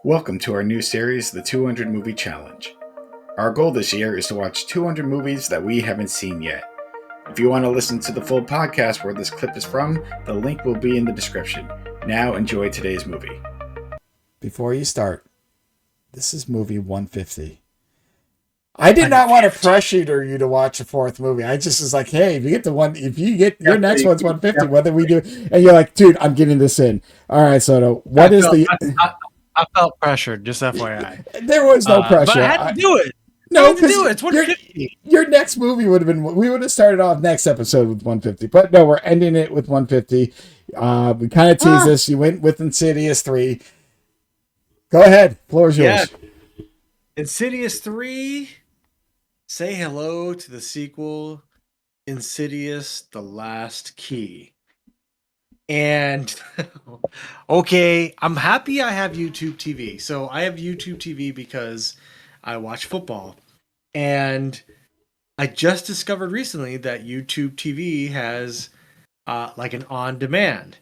Welcome to our new series, The 200 Movie Challenge. Our goal this year is to watch 200 movies that we haven't seen yet. If you want to listen to the full podcast where this clip is from, the link will be in the description. Now enjoy today's movie. Before you start, this is movie 150. I did not want to pressure you to watch a fourth movie. I just was like, hey, if you get your next one's 150, whether we do, and you're like, dude, I'm getting this in. All right, Soto, I felt pressured, just FYI. There was no pressure. But I had to do it. No, because it's 150. Your next movie would have been. We would have started off next episode with 150, but no, we're ending it with 150. We kind of teased this. You went with Insidious 3. Go ahead, floor is yours. Insidious 3. Say hello to the sequel, Insidious: The Last Key. And okay, I'm happy I have YouTube TV. So I have YouTube TV because I watch football. And I just discovered recently that YouTube TV has like an on-demand.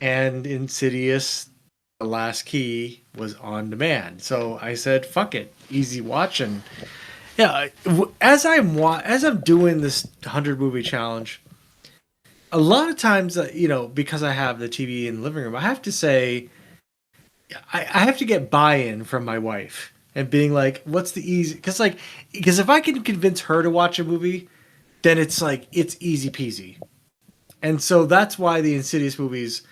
And Insidious: The Last Key was on demand. So I said, fuck it, easy watch. And yeah, as I'm doing this 100 movie challenge, a lot of times, because I have the TV in the living room, I have to say, I have to get buy-in from my wife and being like, what's the easy? Because if I can convince her to watch a movie, then it's easy peasy. And so that's why the Insidious movies,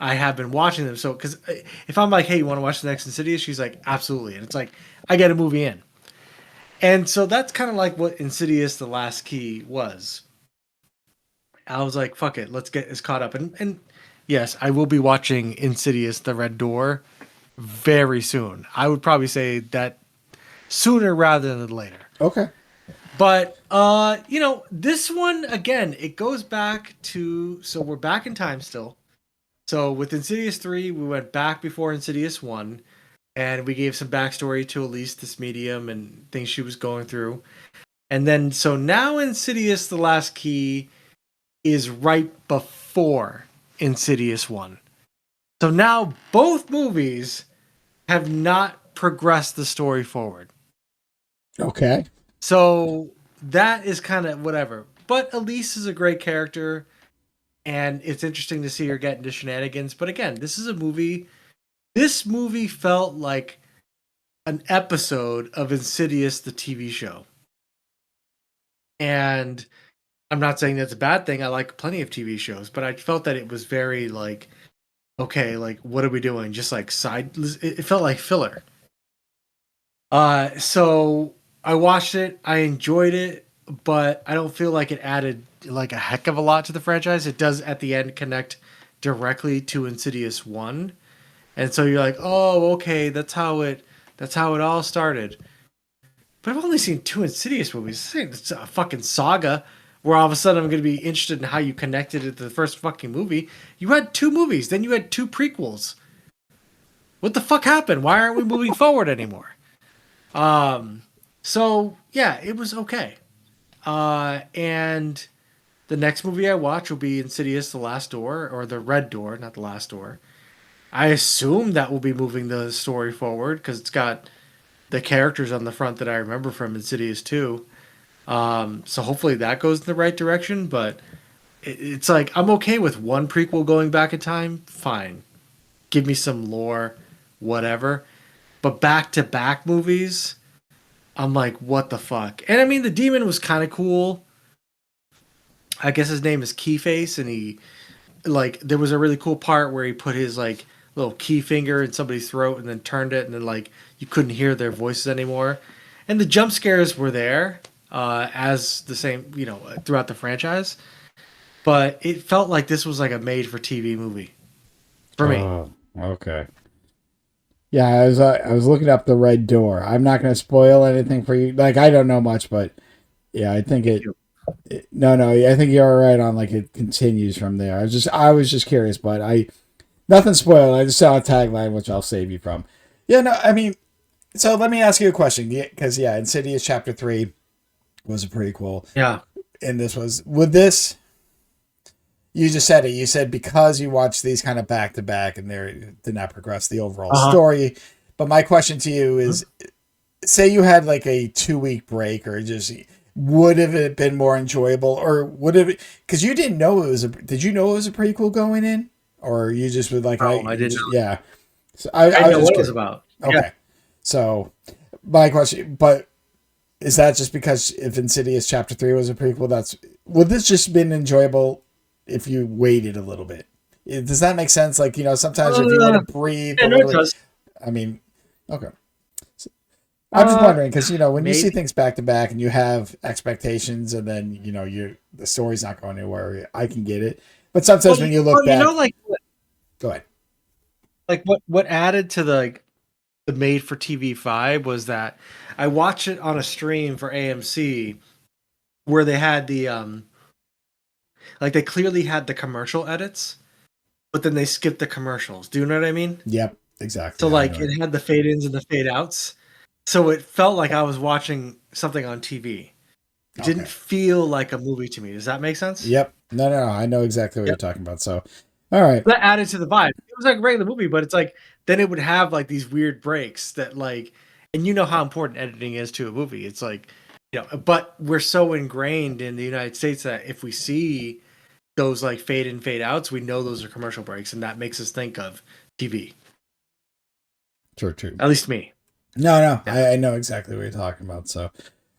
I have been watching them. So, because if I'm like, hey, you want to watch the next Insidious? She's like, absolutely. And it's like, I get a movie in. And so that's kind of like what Insidious: The Last Key was. I was like, fuck it, let's get this caught up. And yes, I will be watching Insidious: The Red Door very soon. I would probably say that sooner rather than later. Okay. But this one again, it goes back to, so we're back in time still. So with Insidious 3, we went back before Insidious 1, and we gave some backstory to Elise, this medium, and things she was going through. And then so now Insidious: The Last Key is right before Insidious 1. So now both movies have not progressed the story forward. Okay. So that is kind of whatever. But Elise is a great character, and it's interesting to see her get into shenanigans. But again, this is a movie. This movie felt like an episode of Insidious, the TV show. And I'm not saying that's a bad thing. I like plenty of TV shows, but I felt that it was very okay, what are we doing? Just it felt like filler. So I watched it. I enjoyed it, but I don't feel like it added a heck of a lot to the franchise. It does at the end connect directly to Insidious 1. And so you're like, oh, okay, that's how it all started. But I've only seen 2 Insidious movies. It's a fucking saga where all of a sudden I'm going to be interested in how you connected it to the first fucking movie. You had 2 movies, then you had 2 prequels. What the fuck happened? Why aren't we moving forward anymore? So yeah, it was okay. And the next movie I watch will be Insidious: The Last Door, or The Red Door, not The Last Door. I assume that will be moving the story forward because it's got the characters on the front that I remember from Insidious 2. So hopefully that goes in the right direction, but it's like, I'm okay with one prequel going back in time. Fine. Give me some lore, whatever. But back-to-back movies, I'm like, what the fuck? And I mean, the demon was kind of cool. I guess his name is Keyface, and he, there was a really cool part where he put his, little key finger in somebody's throat and then turned it, and then, you couldn't hear their voices anymore. And the jump scares were there, as the same, throughout the franchise. But it felt like this was a made-for-TV movie. For me. Oh, okay. Yeah, I was looking up The Red Door. I'm not going to spoil anything for you. I don't know much, but yeah, I think no, I think you're right on. It continues from there. I was just curious, but nothing spoiled. I just saw a tagline, which I'll save you from. Yeah, no, I mean, so let me ask you a question, because Insidious Chapter 3 was a prequel. Yeah. And this was, would this, you just said it. You said because you watch these kind of back to back and they did not progress the overall Uh-huh. story. But my question to you Mhm. is, say you had like a 2 week break, or just would have it been more enjoyable, or would have, because you didn't know it was a, did you know it was a prequel going in, or you just would like, I No, I you did just, not. yeah. So I I didn't was know just what it was curious. about. Yeah. Okay. So my question, but is that just because if Insidious Chapter 3 was a prequel, that's, would this just been enjoyable if you waited a little bit? Does that make sense? Like, sometimes if you want Uh, to breathe a yeah, no, it little bit, does. I mean, okay. So I'm just wondering because, when you see Maybe. things back to back and you have expectations and then, the story's not going anywhere, I can get it. But Well, sometimes when you look back, go ahead. what added to the made for TV vibe was that I watched it on a stream for AMC where they had the like they clearly had the commercial edits, but then they skipped the commercials. Do you know what I mean? Yep, So exactly. I like know it. it had the fade ins and the fade outs. So it felt like I was watching something on TV. It didn't Okay. feel like a movie to me. Does that make sense? Yep. No. I know exactly what you're Yep. talking about. So, all right. That added to the vibe. It was like a regular movie, but it's like then it would have like these weird breaks that like, and you know how important editing is to a movie. It's like, but we're so ingrained in the United States that if we see those like fade in fade outs, we know those are commercial breaks, and that makes us think of TV. True. At least me. No. Yeah. I know exactly what you're talking about. So,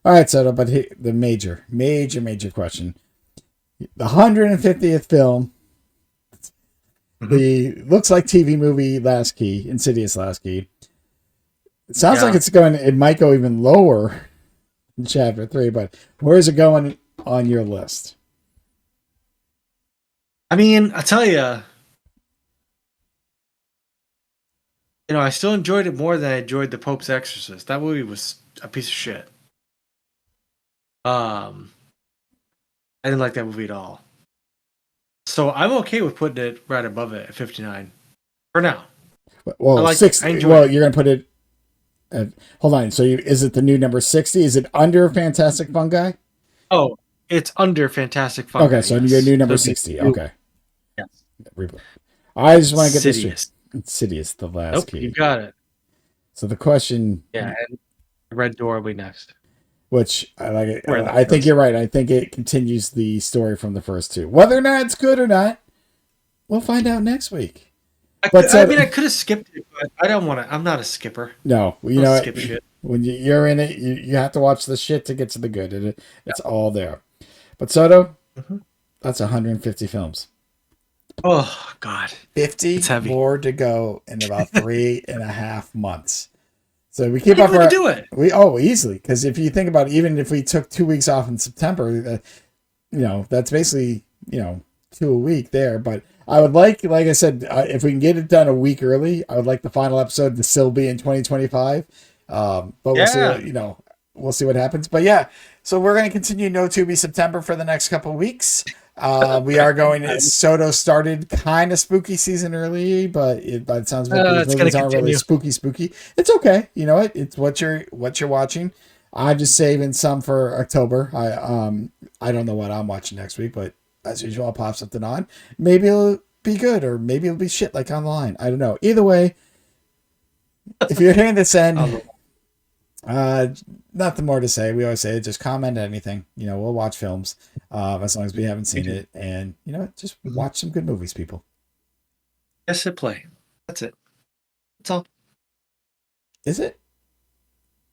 all right, Soto, but the major question. The 150th film, Mhm. the looks like TV movie Last Key, Insidious Last Key. It sounds like Yeah. it might go even lower in Chapter 3, but where is it going on your list? I mean, I tell I still enjoyed it more than I enjoyed The Pope's Exorcist. That movie was a piece of shit. Um, I didn't like that movie at all. So I'm okay with putting it right above it at 59 for now. I Well, liked it. I 60. enjoyed Well, it. you're going to put it at, hold on. So, is it the new number 60? Is it under Fantastic Fungi? Oh, it's under Fantastic Okay, Fungi, so your yes. new So number it'd be 60. two. Okay. Yes. I just want to get this straight. Insidious. Insidious, the last Nope, you key. got it. So the question, Yeah, and Red Door will be next. which I like, Where that I think goes. you're right. I think it continues the story from the first two. Whether or not it's good or not, we'll find out next week. But I so, mean, I could have skipped it, but I don't want to. I'm not a skipper. no, I don't skip shit. when you're in it, you have to watch the shit to get to the good. Yeah. It's all there. But Soto, Mhm. that's 150 films. Oh God, it's 50 heavy. more to go in about 3.5 months. So we How keep are you up going to do it? easily, because if you think about it, even if we took 2 weeks off in September, that's basically 2 a week there. But I would like I said, if we can get it done a week early, I would like the final episode to still be in 2025. But we'll see Yeah. what we'll see what happens. But yeah, so we're going to continue No To Be September for the next couple of weeks. We are going. Soto started kind of spooky season early, but by the sounds of it, these It's going movies to aren't really continue. spooky. It's okay. You know what? It's what you're watching. I'm just saving some for October. I don't know what I'm watching next week, but as usual, I'll pop something on. Maybe it'll be good, or maybe it'll be shit like on the line. I don't know. Either way, if you're hearing this end, uh, nothing more to say. We always say just comment anything. We'll watch films, as long as we haven't We seen do. it, and just Mhm. watch some good movies, people. Yes, hit play. That's it. That's all. Is it?